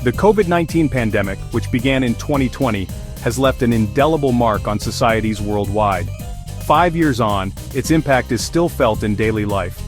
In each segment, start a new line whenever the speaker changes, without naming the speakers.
The COVID-19 pandemic, which began in 2020, has left an indelible mark on societies worldwide. 5 years on, its impact is still felt in daily life.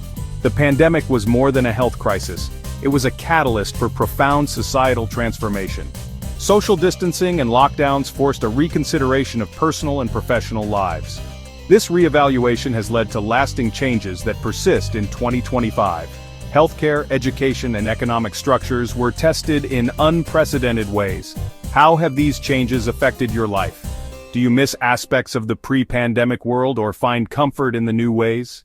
The pandemic was more than a health crisis. It was a catalyst for profound societal transformation. Social distancing and lockdowns forced a reconsideration of personal and professional lives. This reevaluation has led to lasting changes that persist in 2025. Healthcare, education, and economic structures were tested in unprecedented ways. How have these changes affected your life? Do you miss aspects of the pre-pandemic world or find comfort in the new ways?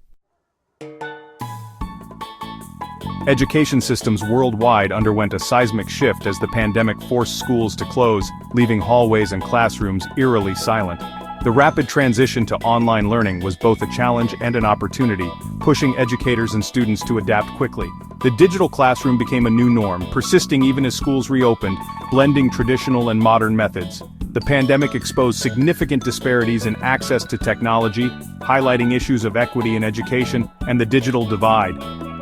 Education systems worldwide underwent a seismic shift as the pandemic forced schools to close, leaving hallways and classrooms eerily silent. The rapid transition to online learning was both a challenge and an opportunity, pushing educators and students to adapt quickly. The digital classroom became a new norm, persisting even as schools reopened, blending traditional and modern methods. The pandemic exposed significant disparities in access to technology, highlighting issues of equity in education and the digital divide.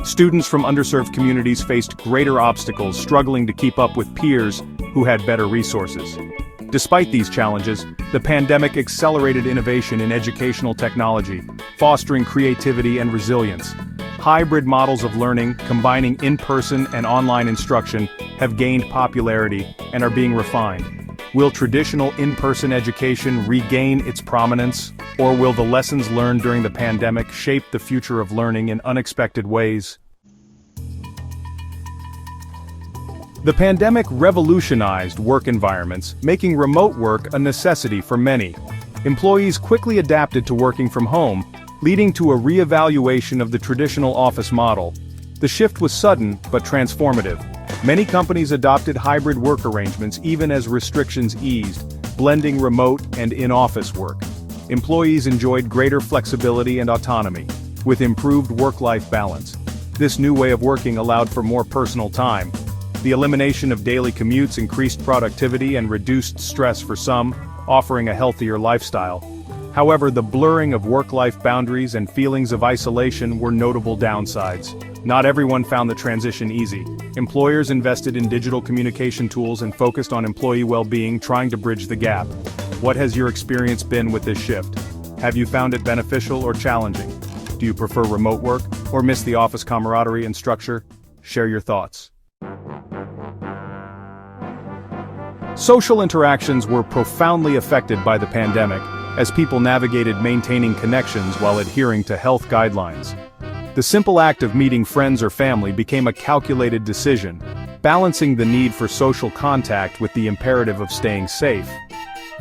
Students from underserved communities faced greater obstacles, struggling to keep up with peers who had better resources. Despite these challenges, the pandemic accelerated innovation in educational technology, fostering creativity and resilience. Hybrid models of learning, combining in-person and online instruction, have gained popularity and are being refined. Will traditional in-person education regain its prominence, or will the lessons learned during the pandemic shape the future of learning in unexpected ways? The pandemic revolutionized work environments, making remote work a necessity for many. Employees quickly adapted to working from home, leading to a re-evaluation of the traditional office model. The shift was sudden, but transformative. Many companies adopted hybrid work arrangements even as restrictions eased, blending remote and in-office work. Employees enjoyed greater flexibility and autonomy, with improved work-life balance. This new way of working allowed for more personal time. The elimination of daily commutes increased productivity and reduced stress for some, offering a healthier lifestyle. However, the blurring of work-life boundaries and feelings of isolation were notable downsides. Not everyone found the transition easy. Employers invested in digital communication tools and focused on employee well-being, trying to bridge the gap. What has your experience been with this shift? Have you found it beneficial or challenging? Do you prefer remote work, or miss the office camaraderie and structure? Share your thoughts. Social interactions were profoundly affected by the pandemic, as people navigated maintaining connections while adhering to health guidelines. The simple act of meeting friends or family became a calculated decision, balancing the need for social contact with the imperative of staying safe.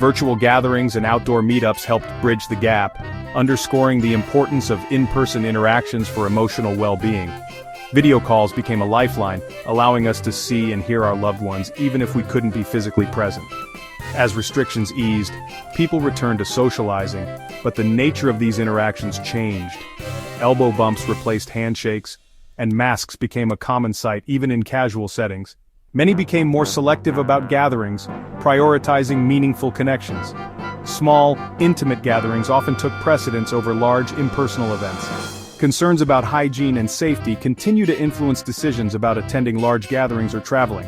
Virtual gatherings and outdoor meetups helped bridge the gap, underscoring the importance of in-person interactions for emotional well-being. Video calls became a lifeline, allowing us to see and hear our loved ones even if we couldn't be physically present. As restrictions eased, people returned to socializing, but the nature of these interactions changed. Elbow bumps replaced handshakes, and masks became a common sight even in casual settings. Many became more selective about gatherings, prioritizing meaningful connections. Small, intimate gatherings often took precedence over large impersonal events. Concerns about hygiene and safety continue to influence decisions about attending large gatherings or traveling.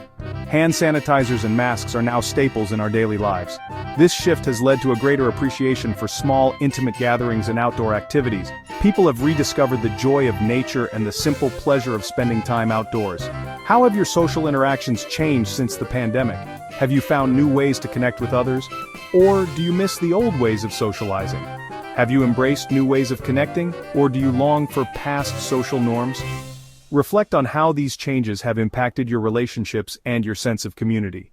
Hand sanitizers and masks are now staples in our daily lives. This shift has led to a greater appreciation for small, intimate gatherings and outdoor activities. People have rediscovered the joy of nature and the simple pleasure of spending time outdoors. How have your social interactions changed since the pandemic? Have you found new ways to connect with others? Or do you miss the old ways of socializing? Have you embraced new ways of connecting, or do you long for past social norms? Reflect on how these changes have impacted your relationships and your sense of community.